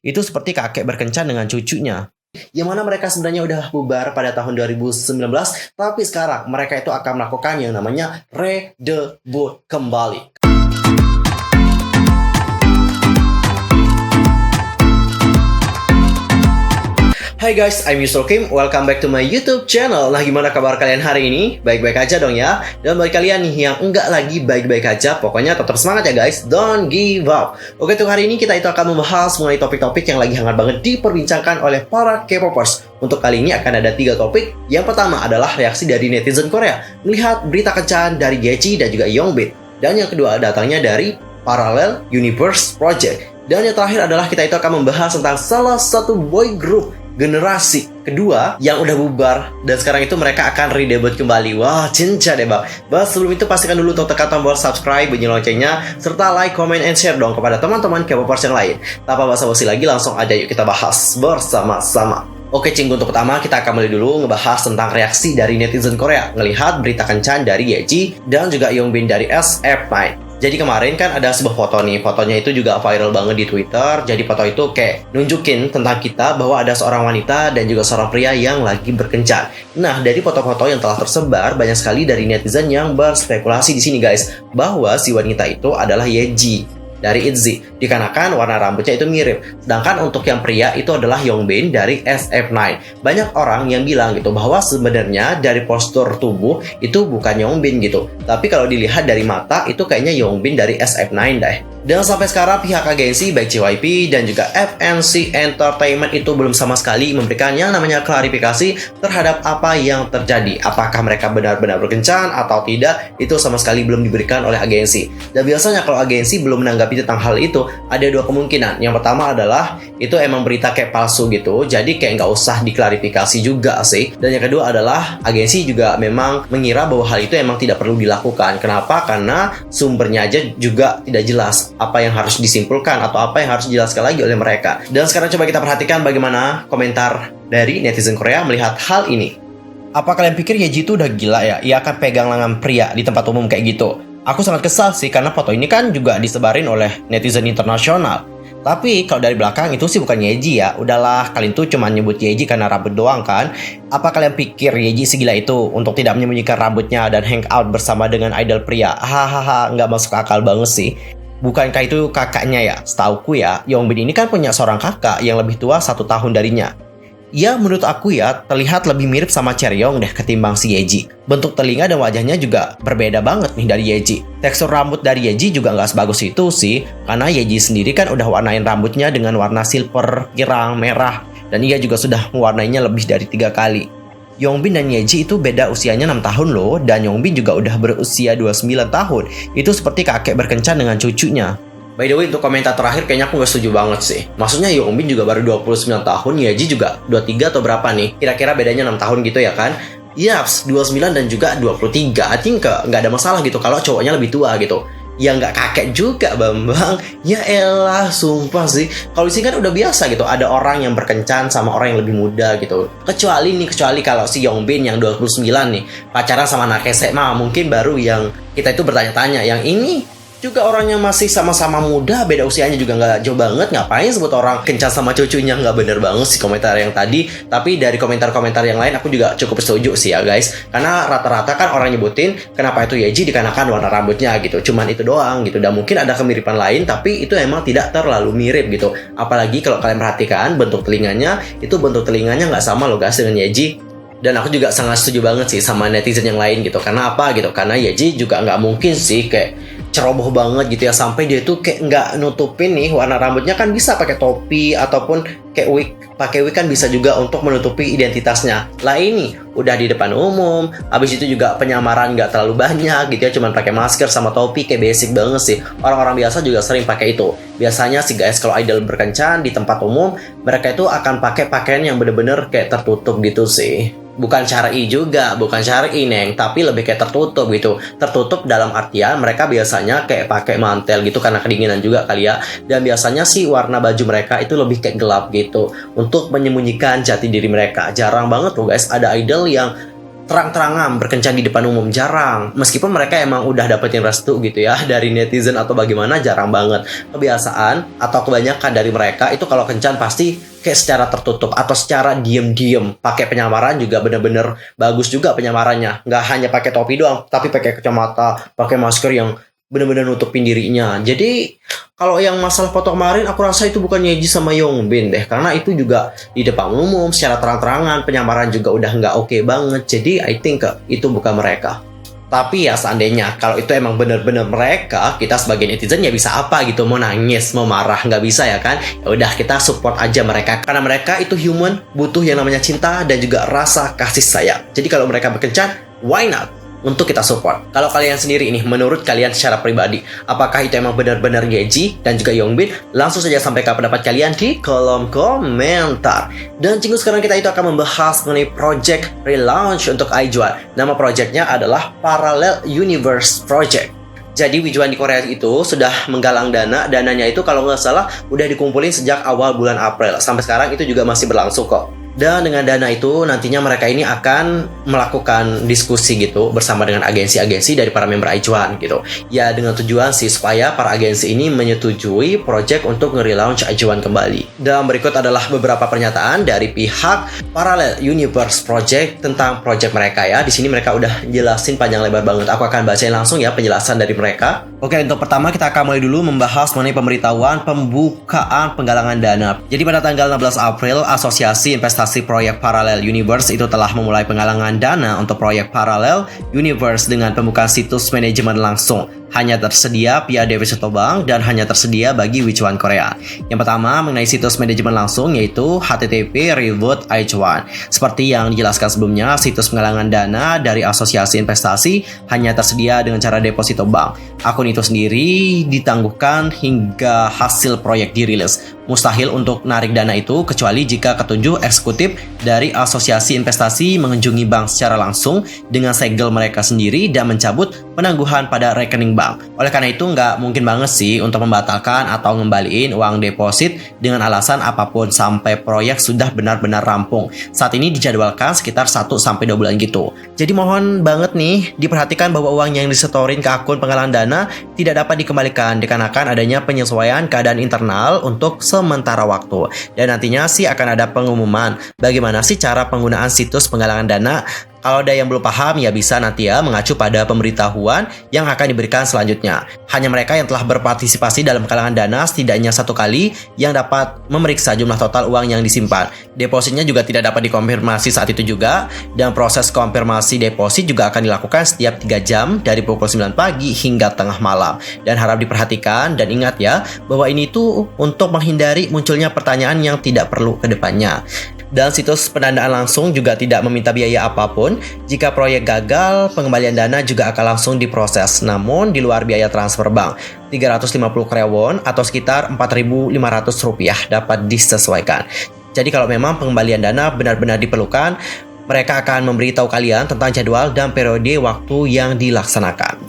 Itu seperti kakek berkencan dengan cucunya. Yang mana mereka sebenarnya udah bubar pada tahun 2019, tapi sekarang mereka itu akan melakukan yang namanya redebut kembali. Hai guys, I'm Yusuf Kim. Welcome back to my YouTube channel. Nah, gimana kabar kalian hari ini? Baik-baik aja dong ya. Dan bagi kalian nih yang enggak lagi baik-baik aja, pokoknya tetap semangat ya guys. Don't give up. Oke, untuk hari ini kita itu akan membahas mengenai topik-topik yang lagi hangat banget diperbincangkan oleh para K-popers. Untuk kali ini akan ada 3 topik. Yang pertama adalah reaksi dari netizen Korea melihat berita kencan dari Yeji dan juga Yongbin. Dan yang kedua datangnya dari Parallel Universe Project. Dan yang terakhir adalah kita itu akan membahas tentang salah satu boy group generasi kedua yang udah bubar dan sekarang itu mereka akan redebut kembali. Wah, cinca deh bang. Bahas sebelum itu pastikan dulu untuk tekan tombol subscribe, bunyi loncengnya, serta like, comment, and share dong kepada teman-teman K-popers yang lain. Tanpa basa-basi lagi, langsung aja yuk kita bahas bersama-sama. Oke Cing, untuk pertama kita akan mulai dulu ngebahas tentang reaksi dari netizen Korea ngelihat berita kencan dari Yeji dan juga Yongbin dari SF9. Jadi kemarin kan ada sebuah foto nih, fotonya itu juga viral banget di Twitter. Jadi foto itu kayak nunjukin tentang kita bahwa ada seorang wanita dan juga seorang pria yang lagi berkencan. Nah, dari foto-foto yang telah tersebar, banyak sekali dari netizen yang berspekulasi di sini guys, bahwa si wanita itu adalah Yeji dari ITZY, dikarenakan warna rambutnya itu mirip. Sedangkan untuk yang pria itu adalah Yongbin dari SF9. Banyak orang yang bilang gitu bahwa sebenarnya dari postur tubuh itu bukan Yongbin gitu. Tapi kalau dilihat dari mata itu kayaknya Yongbin dari SF9 deh. Dan sampai sekarang pihak agensi baik JYP dan juga FNC Entertainment itu belum sama sekali memberikan yang namanya klarifikasi terhadap apa yang terjadi. Apakah mereka benar-benar berkencan atau tidak, itu sama sekali belum diberikan oleh agensi. Dan biasanya kalau agensi belum menanggapi tentang hal itu, ada 2 kemungkinan. Yang pertama adalah itu emang berita kayak palsu gitu, jadi kayak nggak usah diklarifikasi juga sih. Dan yang kedua adalah agensi juga memang mengira bahwa hal itu emang tidak perlu dilakukan. Kenapa? Karena sumbernya aja juga tidak jelas apa yang harus disimpulkan atau apa yang harus dijelaskan lagi oleh mereka. Dan sekarang coba kita perhatikan bagaimana komentar dari netizen Korea melihat hal ini. Apa kalian pikir Yeji itu udah gila ya? Ia akan pegang lengan pria di tempat umum kayak gitu. Aku sangat kesal sih karena foto ini kan juga disebarin oleh netizen internasional. Tapi kalau dari belakang itu sih bukan Yeji ya. Udahlah, kalian tuh cuma nyebut Yeji karena rambut doang kan. Apa kalian pikir Yeji segila itu untuk tidak menyembunyikan rambutnya dan hangout bersama dengan idol pria? Hahaha, nggak masuk akal banget sih. Bukankah itu kakaknya ya? Setauku ya, Yongbin ini kan punya seorang kakak yang lebih tua 1 tahun darinya. Ya, menurut aku ya, terlihat lebih mirip sama Chaeryeong deh ketimbang si Yeji. Bentuk telinga dan wajahnya juga berbeda banget nih dari Yeji. Tekstur rambut dari Yeji juga nggak sebagus itu sih, karena Yeji sendiri kan udah warnain rambutnya dengan warna silver, girang, merah, dan ia juga sudah mewarnainya lebih dari 3 kali. Yongbin dan Yeji itu beda usianya 6 tahun loh, dan Yongbin juga udah berusia 29 tahun. Itu seperti kakek berkencan dengan cucunya. By the way, untuk komentar terakhir kayaknya aku gak setuju banget sih. Maksudnya Yongbin juga baru 29 tahun, Yeji juga 23 atau berapa nih? Kira-kira bedanya 6 tahun gitu ya kan? Yaps, 29 dan juga 23. I think gak ada masalah gitu kalau cowoknya lebih tua gitu. Ya nggak kakek juga Bambang. Ya elah, sumpah sih. Kalau di sini kan udah biasa gitu, ada orang yang berkencan sama orang yang lebih muda gitu. Kecuali kalau si Yongbin yang 29 nih pacaran sama anak SMA, mungkin baru yang kita itu bertanya-tanya. Yang ini juga orangnya masih sama-sama muda, beda usianya juga nggak jauh banget. Ngapain sebut orang kencan sama cucunya? Nggak bener banget sih komentar yang tadi. Tapi dari komentar-komentar yang lain aku juga cukup setuju sih ya guys. Karena rata-rata kan orang nyebutin kenapa itu Yeji dikarenakan warna rambutnya gitu. Cuman itu doang gitu. Dan mungkin ada kemiripan lain, tapi itu emang tidak terlalu mirip gitu. Apalagi kalau kalian perhatikan bentuk telinganya, itu bentuk telinganya nggak sama loh guys dengan Yeji. Dan aku juga sangat setuju banget sih sama netizen yang lain gitu. Karena apa gitu? Karena Yeji juga nggak mungkin sih kayak ceroboh banget gitu ya, sampai dia tuh kayak nggak nutupin nih warna rambutnya. Kan bisa pakai topi ataupun kayak wig. Pakai wig kan bisa juga untuk menutupi identitasnya. Lah ini udah di depan umum, habis itu juga penyamaran nggak terlalu banyak gitu ya, cuman pakai masker sama topi, kayak basic banget sih. Orang-orang biasa juga sering pakai itu. Biasanya sih guys, kalau idol berkencan di tempat umum, mereka itu akan pakai pakaian yang bener-bener kayak tertutup gitu sih. Bukan syar'i juga, bukan syar'i neng, tapi lebih kayak tertutup gitu. Tertutup dalam artian mereka biasanya kayak pakai mantel gitu karena kedinginan juga kali ya. Dan biasanya sih warna baju mereka itu lebih kayak gelap gitu untuk menyembunyikan jati diri mereka. Jarang banget loh guys ada idol yang terang-terangan berkencan di depan umum, jarang. Meskipun mereka emang udah dapetin restu gitu ya dari netizen atau bagaimana, jarang banget. Kebiasaan atau kebanyakan dari mereka itu kalau kencan pasti kayak secara tertutup atau secara diem-diem. Pakai penyamaran juga bener-bener bagus juga penyamarannya. Nggak hanya pakai topi doang, tapi pakai kacamata, pakai masker yang bener-bener nutupin dirinya. Jadi kalau yang masalah foto kemarin, aku rasa itu bukan Yeji sama Yongbin deh, karena itu juga di depan umum secara terang-terangan, penyamaran juga udah nggak oke banget. Jadi I think itu bukan mereka. Tapi ya seandainya kalau itu emang bener-bener mereka, kita sebagai netizen ya bisa apa gitu, mau nangis, mau marah, nggak bisa ya kan? Ya udah, kita support aja mereka, karena mereka itu human, butuh yang namanya cinta dan juga rasa kasih sayang. Jadi kalau mereka berkencan, why not? Untuk kita support. Kalau kalian sendiri ini, menurut kalian secara pribadi, apakah itu emang benar-benar Yeji dan juga Yongbin? Langsung saja sampaikan pendapat kalian di kolom komentar. Dan cinggu sekarang kita itu akan membahas mengenai project relaunch untuk IJOAN. Nama projectnya adalah Parallel Universe Project. Jadi Wijuan di Korea itu sudah menggalang dana. Dananya itu kalau nggak salah udah dikumpulin sejak awal bulan April. Sampai sekarang itu juga masih berlangsung kok. Dan dengan dana itu nantinya mereka ini akan melakukan diskusi gitu bersama dengan agensi-agensi dari para member IJOAN gitu. Ya dengan tujuan sih supaya para agensi ini menyetujui project untuk nge-relaunch IJOAN kembali. Dan berikut adalah beberapa pernyataan dari pihak Parallel Universe Project tentang project mereka ya. Di sini mereka udah jelasin panjang lebar banget. Aku akan bacain langsung ya penjelasan dari mereka. Oke, untuk pertama kita akan mulai dulu membahas mengenai pemberitahuan pembukaan penggalangan dana. Jadi pada tanggal 16 April, Asosiasi Investasi Proyek Parallel Universe itu telah memulai penggalangan dana untuk proyek Parallel Universe dengan pembukaan situs manajemen langsung. Hanya tersedia via Deposito Bank dan hanya tersedia bagi Wijuan Korea. Yang pertama mengenai situs manajemen langsung yaitu http reboot IJOAN. Seperti yang dijelaskan sebelumnya, situs penggalangan dana dari asosiasi investasi hanya tersedia dengan cara Deposito Bank. Akun itu sendiri ditangguhkan hingga hasil proyek dirilis. Mustahil untuk narik dana itu kecuali jika ketujuh eksekutif dari asosiasi investasi mengunjungi bank secara langsung dengan segel mereka sendiri dan mencabut penangguhan pada rekening bank. Oleh karena itu nggak mungkin banget sih untuk membatalkan atau ngembaliin uang deposit dengan alasan apapun sampai proyek sudah benar-benar rampung. Saat ini dijadwalkan sekitar 1-2 bulan gitu. Jadi mohon banget nih diperhatikan bahwa uang yang disetorin ke akun penggalangan dana tidak dapat dikembalikan dikarenakan adanya penyesuaian keadaan internal untuk sementara waktu. Dan nantinya sih akan ada pengumuman bagaimana sih cara penggunaan situs penggalangan dana. Kalau ada yang belum paham ya bisa nanti ya mengacu pada pemberitahuan yang akan diberikan selanjutnya. Hanya mereka yang telah berpartisipasi dalam penggalangan dana setidaknya 1 kali yang dapat memeriksa jumlah total uang yang disimpan. Depositnya juga tidak dapat dikonfirmasi saat itu juga, dan proses konfirmasi deposit juga akan dilakukan setiap 3 jam dari pukul 9 pagi hingga tengah malam. Dan harap diperhatikan dan ingat ya bahwa ini tuh untuk menghindari munculnya pertanyaan yang tidak perlu ke depannya. Dan situs pendanaan langsung juga tidak meminta biaya apapun. Jika proyek gagal, pengembalian dana juga akan langsung diproses. Namun di luar biaya transfer bank, 350 krewon atau sekitar Rp4.500 dapat disesuaikan. Jadi kalau memang pengembalian dana benar-benar diperlukan, mereka akan memberitahu kalian tentang jadwal dan periode waktu yang dilaksanakan.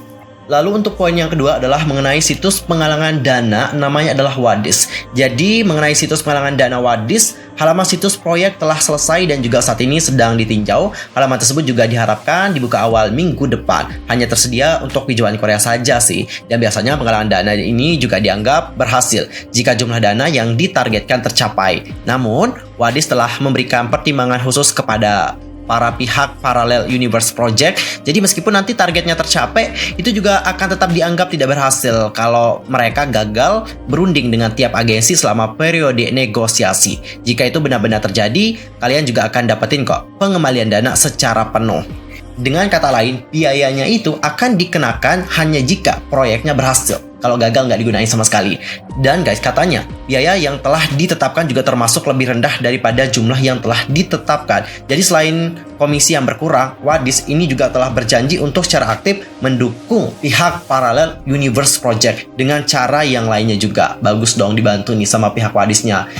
Lalu untuk poin yang kedua adalah mengenai situs penggalangan dana, namanya adalah Wadis. Jadi mengenai situs penggalangan dana Wadis, halaman situs proyek telah selesai dan juga saat ini sedang ditinjau. Halaman tersebut juga diharapkan dibuka awal minggu depan. Hanya tersedia untuk Wijuan Korea saja sih. Dan biasanya penggalangan dana ini juga dianggap berhasil jika jumlah dana yang ditargetkan tercapai. Namun, Wadis telah memberikan pertimbangan khusus kepada para pihak Parallel Universe Project. Jadi meskipun nanti targetnya tercapai, itu juga akan tetap dianggap tidak berhasil kalau mereka gagal berunding dengan tiap agensi selama periode negosiasi. Jika itu benar-benar terjadi, kalian juga akan dapetin kok pengembalian dana secara penuh. Dengan kata lain, biayanya itu akan dikenakan hanya jika proyeknya berhasil. Kalau gagal nggak digunain sama sekali. Dan guys, katanya biaya yang telah ditetapkan juga termasuk lebih rendah daripada jumlah yang telah ditetapkan. Jadi selain komisi yang berkurang, Wadis ini juga telah berjanji untuk secara aktif mendukung pihak Parallel Universe Project dengan cara yang lainnya juga. Bagus dong dibantu nih sama pihak Wadisnya.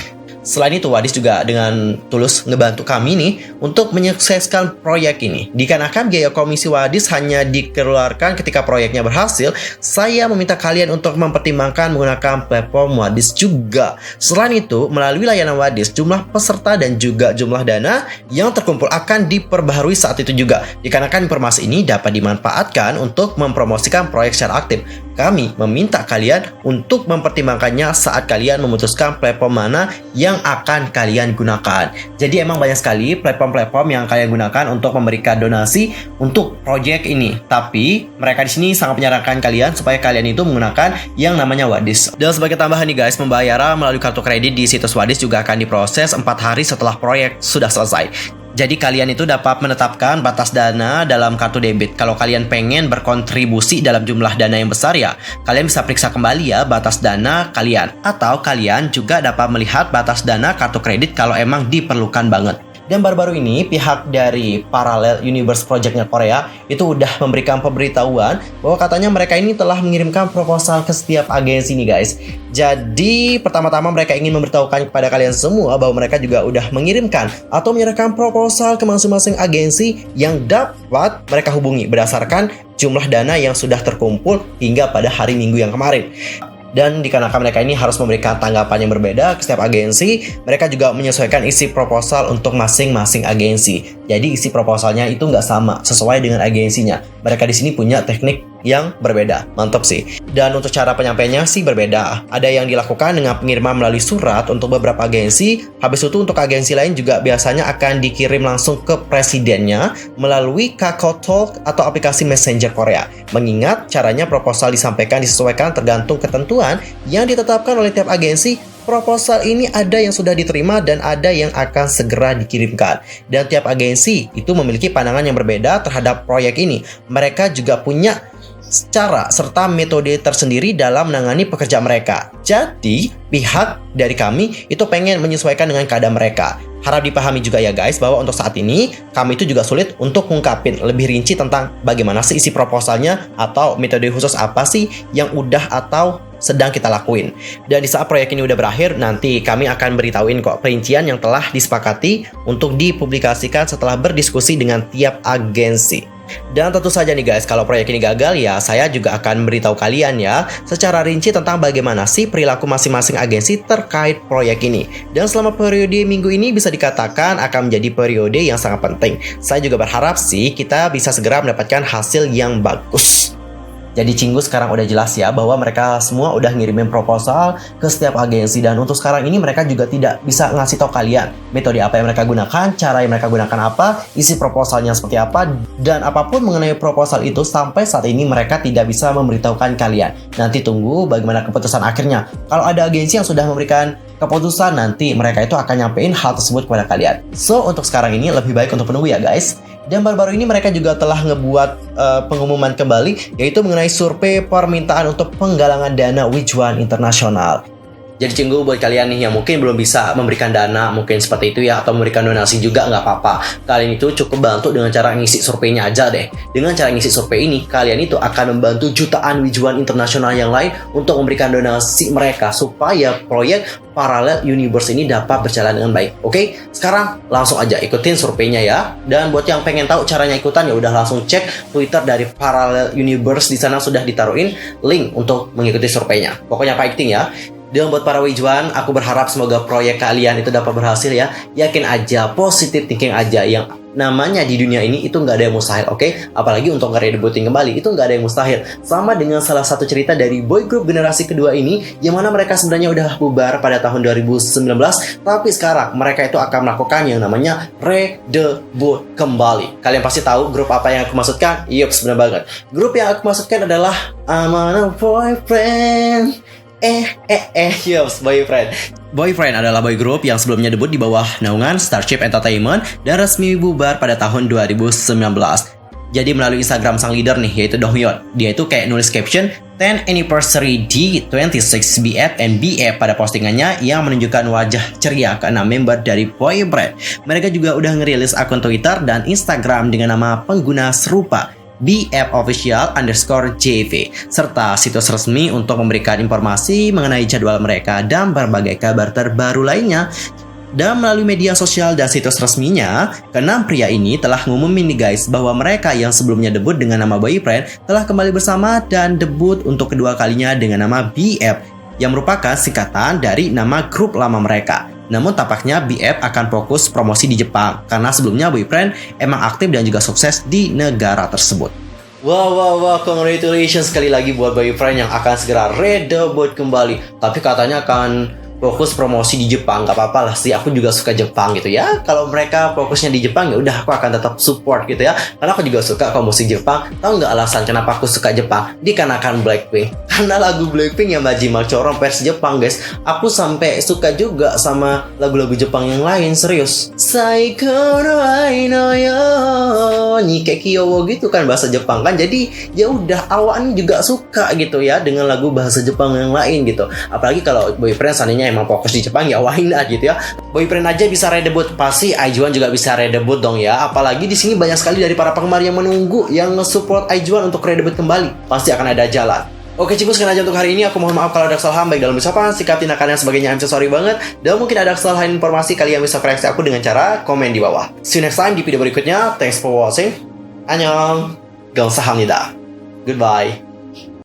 Selain itu, Wadis juga dengan tulus ngebantu kami nih untuk menyukseskan proyek ini. Dikarenakan biaya komisi Wadis hanya dikeluarkan ketika proyeknya berhasil, saya meminta kalian untuk mempertimbangkan menggunakan platform Wadis juga. Selain itu, melalui layanan Wadis, jumlah peserta dan juga jumlah dana yang terkumpul akan diperbaharui saat itu juga. Dikarenakan informasi ini dapat dimanfaatkan untuk mempromosikan proyek secara aktif. Kami meminta kalian untuk mempertimbangkannya saat kalian memutuskan platform mana yang akan kalian gunakan. Jadi emang banyak sekali platform-platform yang kalian gunakan untuk memberikan donasi untuk proyek ini. Tapi mereka di sini sangat menyarankan kalian supaya kalian itu menggunakan yang namanya Wadis. Dan sebagai tambahan nih guys, pembayaran melalui kartu kredit di situs Wadis juga akan diproses 4 hari setelah proyek sudah selesai. Jadi kalian itu dapat menetapkan batas dana dalam kartu debit. Kalau kalian pengen berkontribusi dalam jumlah dana yang besar ya, kalian bisa periksa kembali ya batas dana kalian. Atau kalian juga dapat melihat batas dana kartu kredit kalau emang diperlukan banget. Dan baru-baru ini pihak dari Parallel Universe Project-nya Korea itu udah memberikan pemberitahuan bahwa katanya mereka ini telah mengirimkan proposal ke setiap agensi nih guys. Jadi pertama-tama mereka ingin memberitahukan kepada kalian semua bahwa mereka juga udah mengirimkan atau menyerahkan proposal ke masing-masing agensi yang dapat mereka hubungi berdasarkan jumlah dana yang sudah terkumpul hingga pada hari Minggu yang kemarin. Dan dikarenakan mereka ini harus memberikan tanggapan yang berbeda ke setiap agensi, mereka juga menyesuaikan isi proposal untuk masing-masing agensi. Jadi isi proposalnya itu nggak sama sesuai dengan agensinya. Mereka di sini punya teknik yang berbeda. Mantap sih. Dan untuk cara penyampaiannya sih berbeda. Ada yang dilakukan dengan pengiriman melalui surat untuk beberapa agensi. Habis itu untuk agensi lain juga biasanya akan dikirim langsung ke presidennya melalui Kakao Talk atau aplikasi Messenger Korea. Mengingat caranya proposal disampaikan disesuaikan tergantung ketentuan yang ditetapkan oleh tiap agensi. Proposal ini ada yang sudah diterima dan ada yang akan segera dikirimkan. Dan tiap agensi itu memiliki pandangan yang berbeda terhadap proyek ini. Mereka juga punya cara serta metode tersendiri dalam menangani pekerja mereka. Jadi, pihak dari kami itu pengen menyesuaikan dengan keadaan mereka. Harap dipahami juga ya guys, bahwa untuk saat ini kami itu juga sulit untuk ngungkapin lebih rinci tentang bagaimana sih isi proposalnya atau metode khusus apa sih yang udah atau sedang kita lakuin. Dan di saat proyek ini udah berakhir, nanti kami akan beritahuin kok perincian yang telah disepakati untuk dipublikasikan setelah berdiskusi dengan tiap agensi. Dan tentu saja nih guys, kalau proyek ini gagal ya saya juga akan beritahu kalian ya secara rinci tentang bagaimana sih perilaku masing-masing agensi terkait proyek ini. Dan selama periode minggu ini bisa dikatakan akan menjadi periode yang sangat penting. Saya juga berharap sih kita bisa segera mendapatkan hasil yang bagus. Jadi Cinggu sekarang udah jelas ya bahwa mereka semua udah ngirimin proposal ke setiap agensi. Dan untuk sekarang ini mereka juga tidak bisa ngasih tahu kalian metode apa yang mereka gunakan, cara yang mereka gunakan apa, isi proposalnya seperti apa, dan apapun mengenai proposal itu sampai saat ini mereka tidak bisa memberitahukan kalian. Nanti tunggu bagaimana keputusan akhirnya. Kalau ada agensi yang sudah memberikan keputusan, nanti mereka itu akan nyampein hal tersebut kepada kalian. So untuk sekarang ini lebih baik untuk menunggu ya guys. Dan baru-baru ini mereka juga telah ngebuat pengumuman kembali, yaitu mengenai survei permintaan untuk penggalangan dana Wijuan Internasional. Jadi Cinggu buat kalian nih yang mungkin belum bisa memberikan dana mungkin seperti itu ya, atau memberikan donasi juga nggak apa-apa. Kalian itu cukup bantu dengan cara ngisi surveinya aja deh. Dengan cara ngisi survei ini, kalian itu akan membantu jutaan Wijuan Internasional yang lain untuk memberikan donasi mereka supaya proyek Parallel Universe ini dapat berjalan dengan baik. Oke, sekarang langsung aja ikutin surveinya ya. Dan buat yang pengen tahu caranya ikutan ya udah langsung cek Twitter dari Parallel Universe, di sana sudah ditaruhin link untuk mengikuti surveinya. Pokoknya fighting ya. Dan buat para Wijuan, aku berharap semoga proyek kalian itu dapat berhasil ya. Yakin aja, positive thinking aja. Yang namanya di dunia ini itu nggak ada yang mustahil, oke? Apalagi untuk nge-debuting kembali, itu nggak ada yang mustahil. Sama dengan salah satu cerita dari boy group generasi kedua ini, yang mana mereka sebenarnya udah bubar pada tahun 2019, tapi sekarang mereka itu akan melakukan yang namanya redebut kembali. Kalian pasti tahu grup apa yang aku maksudkan? Yups, benar banget. Grup yang aku maksudkan adalah I'm on a boyfriend. Yups, Boyfriend. Boyfriend adalah boy group yang sebelumnya debut di bawah naungan Starship Entertainment dan resmi bubar pada tahun 2019. Jadi melalui Instagram sang leader nih, yaitu Donghyun, dia itu kayak nulis caption 10 anniversary D26BF and BF pada postingannya yang menunjukkan wajah ceria ke-6 member dari Boyfriend. Mereka juga udah ngerilis akun Twitter dan Instagram dengan nama pengguna serupa. @bfofficial_jv, serta situs resmi untuk memberikan informasi mengenai jadwal mereka dan berbagai kabar terbaru lainnya. Dan melalui media sosial dan situs resminya, keenam pria ini telah ngumumin nih guys bahwa mereka yang sebelumnya debut dengan nama Boyfriend telah kembali bersama dan debut untuk kedua kalinya dengan nama BF, yang merupakan singkatan dari nama grup lama mereka. Namun tampaknya BF akan fokus promosi di Jepang, karena sebelumnya Boyfriend emang aktif dan juga sukses di negara tersebut. Wah, congratulations sekali lagi buat Boyfriend yang akan segera redebut kembali. Tapi katanya akan fokus promosi di Jepang. Gak apa-apa lah sih, aku juga suka Jepang gitu ya. Kalau mereka fokusnya di Jepang, ya udah aku akan tetap support gitu ya. Karena aku juga suka kalau musik Jepang. Tahu nggak alasan kenapa aku suka Jepang? Dikarenakan Blackpink. Karena lagu Blackpink yang Majima Choron versi Jepang guys. Aku sampai suka juga sama lagu-lagu Jepang yang lain, serius. Saiko no ai no yo Nikekyowo gitu kan bahasa Jepang kan. Jadi ya udah awalnya juga suka gitu ya dengan lagu bahasa Jepang yang lain gitu. Apalagi kalau Boyfriend seandainya emang fokus di Jepang, ya why not gitu ya. Boyfriend aja bisa redebut, pasti IJONE juga bisa redebut dong ya. Apalagi di sini banyak sekali dari para penggemar yang menunggu, yang nge-support IJONE untuk redebut kembali. Pasti akan ada jalan. Oke Cipu, sekian aja untuk hari ini. Aku mohon maaf kalau ada kesalahan baik dalam ucapan, sikap, tindakan, dan sebagainya. I'm so sorry banget. Dan mungkin ada kesalahan informasi, kalian bisa koreksi aku dengan cara komen di bawah. See you next time di video berikutnya. Thanks for watching. Annyeong. 감사합니다. Goodbye.